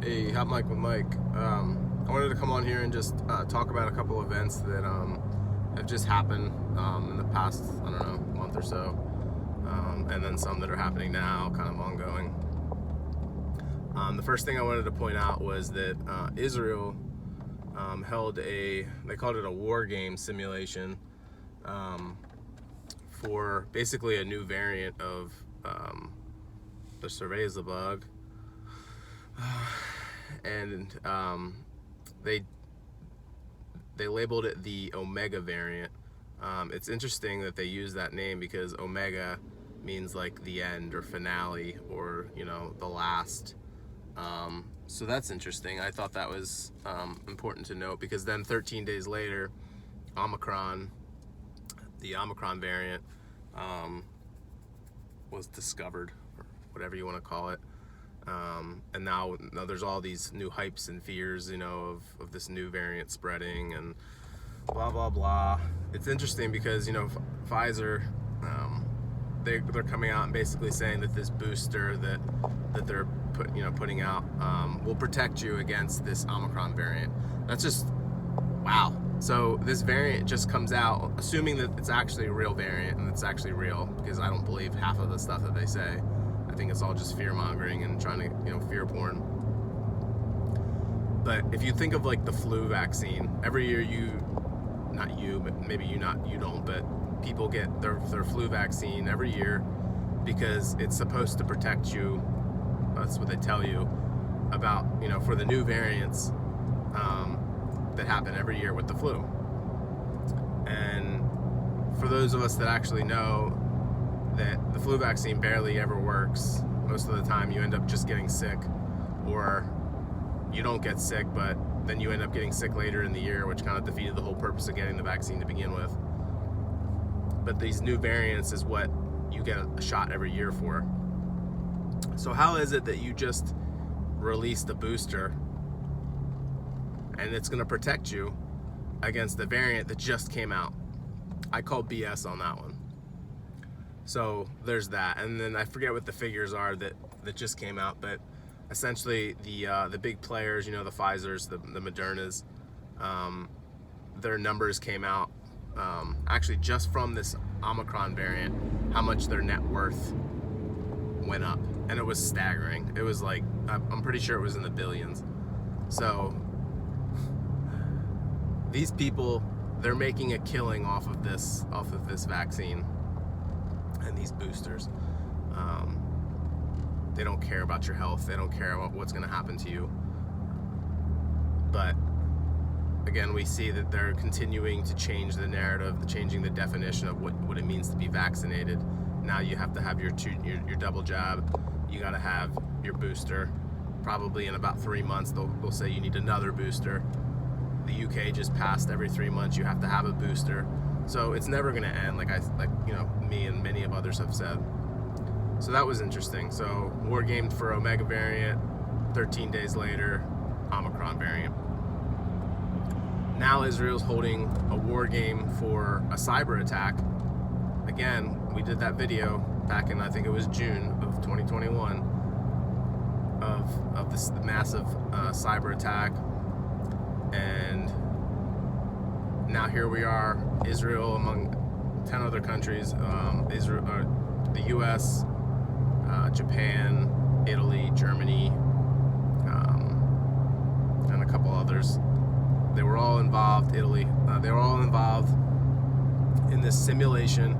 Hey, Hot Mike with Mike. I wanted to come on here and just talk about a couple events that have just happened in the past, I don't know, month or so, and then some that are happening now, kind of ongoing. The first thing I wanted to point out was that Israel held they called it a war game simulation for basically a new variant of the Surveillance bug. And they labeled it the Omega variant. It's interesting that they use that name because Omega means like the end or finale or the last. So that's interesting. I thought that was important to note because then 13 days later, the Omicron variant was discovered, or whatever you want to call it. And now there's all these new hypes and fears, of this new variant spreading and blah blah blah. It's interesting because Pfizer, they're coming out and basically saying that this booster that they're putting out will protect you against this Omicron variant. That's just wow. So this variant just comes out, assuming that it's actually a real variant and it's actually real, because I don't believe half of the stuff that they say. I think it's all just fear mongering and trying to, fear porn. But if you think of like the flu vaccine, every year not you, but maybe you don't, but people get their flu vaccine every year because it's supposed to protect you. That's what they tell you about, for the new variants that happen every year with the flu. And for those of us that actually know that the flu vaccine barely ever works. Most of the time you end up just getting sick, or you don't get sick, but then you end up getting sick later in the year, which kind of defeated the whole purpose of getting the vaccine to begin with. But these new variants is what you get a shot every year for. So how is it that you just released a booster and it's going to protect you against the variant that just came out? I call BS on that one. So there's that, and then I forget what the figures are that just came out, but essentially the big players, the Pfizers, the Modernas, their numbers came out actually just from this Omicron variant, how much their net worth went up, and it was staggering. It was like, I'm pretty sure it was in the billions. So these people, they're making a killing off of this vaccine and these boosters. They don't care about your health. They don't care about what's going to happen to you. But again, we see that they're continuing to change the narrative, changing the definition of what it means to be vaccinated. Now you have to have your double jab. You got to have your booster. Probably in about 3 months, they'll say you need another booster. The UK just passed every 3 months you have to have a booster. So it's never going to end, like me and many of others have said. So that was interesting. So war gamed for Omega variant, 13 days later, Omicron variant. Now Israel's holding a war game for a cyber attack. Again, we did that video back in, I think it was June of 2021, of this massive cyber attack. And now here we are, Israel among 10 other countries, the US, Japan, Italy, Germany, and a couple others. They were all involved, they were all involved in this simulation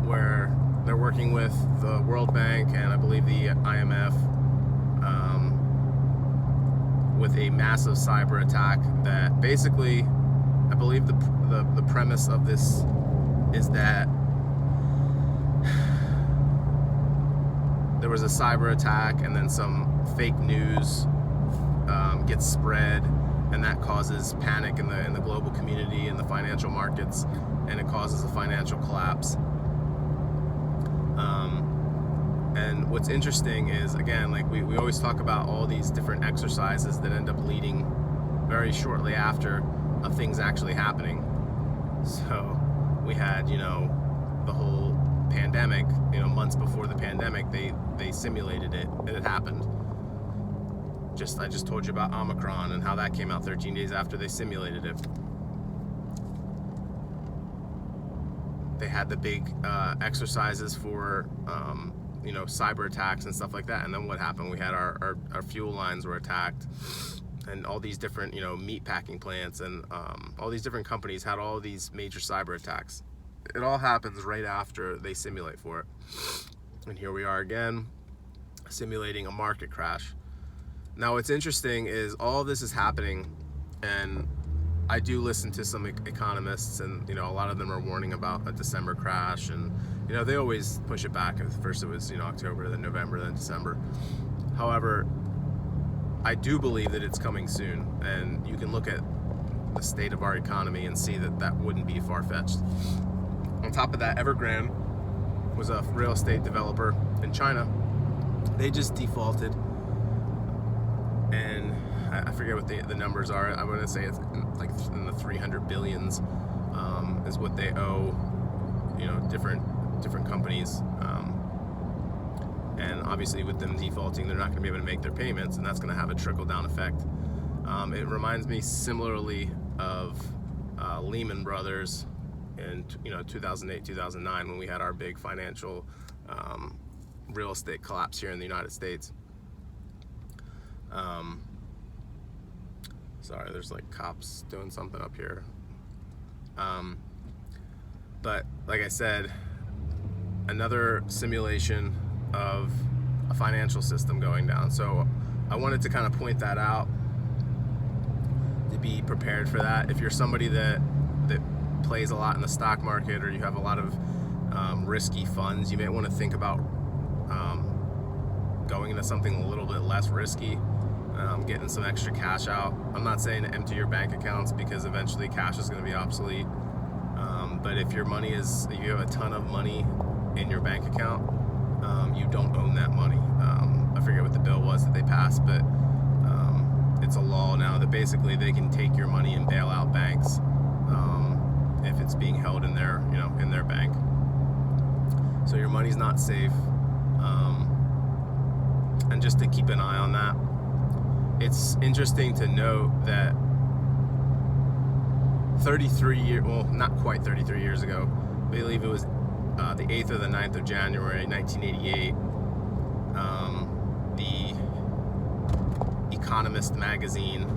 where they're working with the World Bank and I believe the IMF with a massive cyber attack that basically, I believe the premise of this is that there was a cyber attack and then some fake news gets spread, and that causes panic in the global community and the financial markets, and it causes a financial collapse. And what's interesting is, again, like we always talk about all these different exercises that end up leading very shortly after of things actually happening. So we had, the whole pandemic, months before the pandemic, they simulated it and it happened. I just told you about Omicron and how that came out 13 days after they simulated it. They had the big exercises for cyber attacks and stuff like that, and then what happened? We had our fuel lines were attacked, and all these different meat packing plants and all these different companies had all these major cyber attacks. It all happens right after they simulate for it, and here we are again simulating a market crash. Now what's interesting is all this is happening, and I do listen to some economists, and a lot of them are warning about a December crash, and they always push it back. At first it was October, then November, then December. However, I do believe that it's coming soon, and you can look at the state of our economy and see that that wouldn't be far-fetched. On top of that, Evergrande was a real estate developer in China. They just defaulted, and I forget what the numbers are. I'm going to say it's like in the 300 billions is what they owe, different companies. And obviously with them defaulting, they're not going to be able to make their payments, and that's going to have a trickle-down effect. It reminds me similarly of Lehman Brothers in 2008, 2009, when we had our big financial real estate collapse here in the United States. Sorry, there's like cops doing something up here. But like I said, another simulation of a financial system going down. So I wanted to kind of point that out to be prepared for that. If you're somebody that plays a lot in the stock market, or you have a lot of risky funds, you may want to think about going into something a little bit less risky, getting some extra cash out. I'm not saying to empty your bank accounts, because eventually cash is going to be obsolete. But if you have a ton of money in your bank account, you don't own that money. I forget what the bill was that they passed, but it's a law now that basically they can take your money and bail out banks if it's being held in their bank. So your money's not safe, and just to keep an eye on that. It's interesting to note that not quite 33 years ago, I believe it was the 8th or the 9th of January 1988, the Economist magazine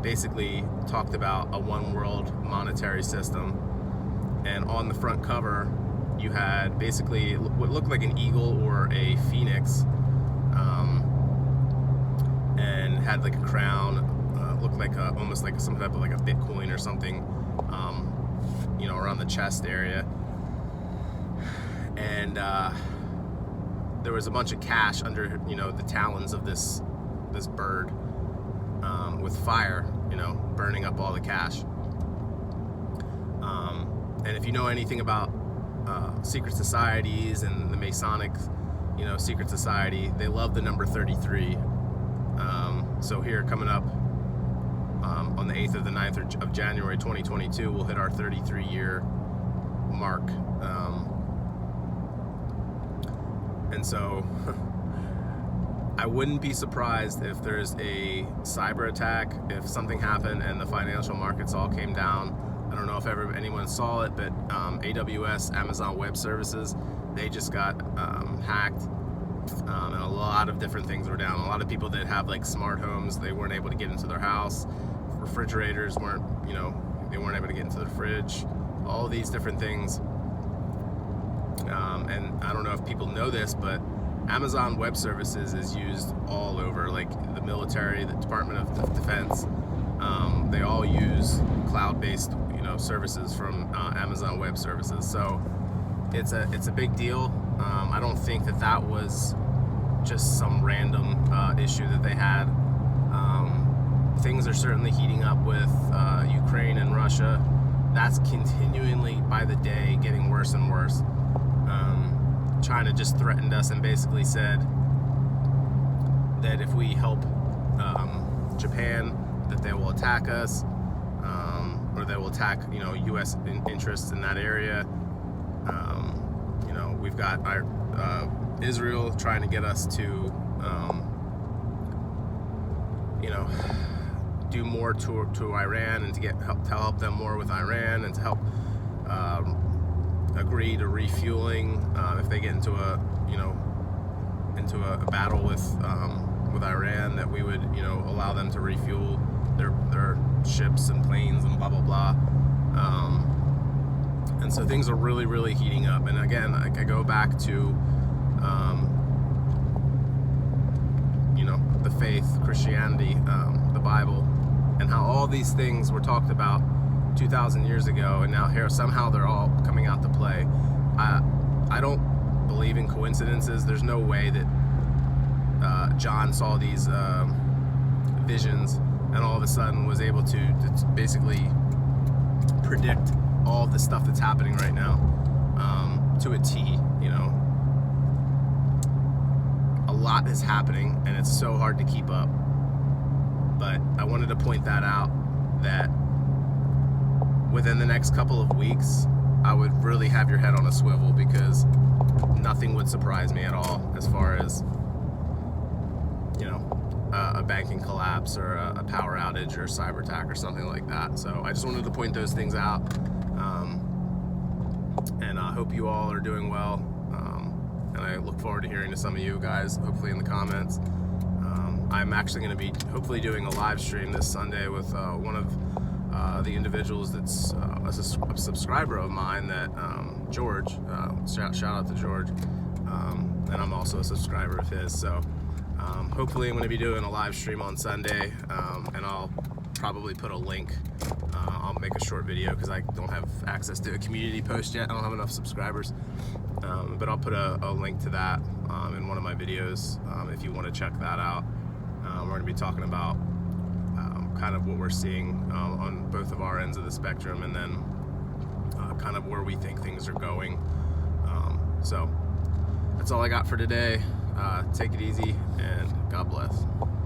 basically talked about a one world monetary system, and on the front cover you had basically what looked like an eagle or a phoenix, and had like a crown, looked like almost like some type of like a Bitcoin or something, around the chest area. And there was a bunch of cash under the talons of this bird, with fire burning up all the cash. And if you know anything about secret societies and the Masonic secret society, they love the number 33. So here coming up on the 8th or the 9th of January 2022, we'll hit our 33-year mark. And so I wouldn't be surprised if there's a cyber attack, if something happened and the financial markets all came down. I don't know if anyone saw it, but AWS, Amazon Web Services, they just got hacked, and a lot of different things were down. A lot of people that have like smart homes, they weren't able to get into their house. Refrigerators weren't able to get into the fridge. All these different things. And I don't know if people know this, but Amazon Web Services is used all over, like the military, the Department of Defense. They all use cloud-based, services from Amazon Web Services. So it's a big deal. I don't think that was just some random issue that they had. Things are certainly heating up with Ukraine and Russia. That's continually by the day getting worse and worse. China just threatened us and basically said that if we help Japan, that they will attack us, or they will attack U.S. interests in that area. We've got our Israel trying to get us to do more to Iran and to help them more with Iran, and to help agree to refueling if they get into a battle with Iran, that we would allow them to refuel their ships and planes and blah blah blah. And so things are really, really heating up. And again, I go back to the faith, Christianity, the Bible, and how all these things were talked about 2,000 years ago, and now here somehow they're all coming out to play. I don't believe in coincidences. There's no way that John saw these visions and all of a sudden was able to basically predict all the stuff that's happening right now to a T. A lot is happening, and it's so hard to keep up. But I wanted to point that out, that within the next couple of weeks, I would really have your head on a swivel, because nothing would surprise me at all as far as a banking collapse or a power outage or a cyber attack or something like that. So I just wanted to point those things out, and I hope you all are doing well, and I look forward to hearing to some of you guys, hopefully in the comments. I'm actually going to be hopefully doing a live stream this Sunday with one of the individuals that's a subscriber of mine, that George. Shout out to George, and I'm also a subscriber of his. So hopefully I'm going to be doing a live stream on Sunday, and I'll probably put a link. I'll make a short video because I don't have access to a community post yet. I don't have enough subscribers, but I'll put a link to that in one of my videos if you want to check that out. We're going to be talking about kind of what we're seeing on both of our ends of the spectrum, and then kind of where we think things are going. So that's all I got for today. Take it easy, and God bless.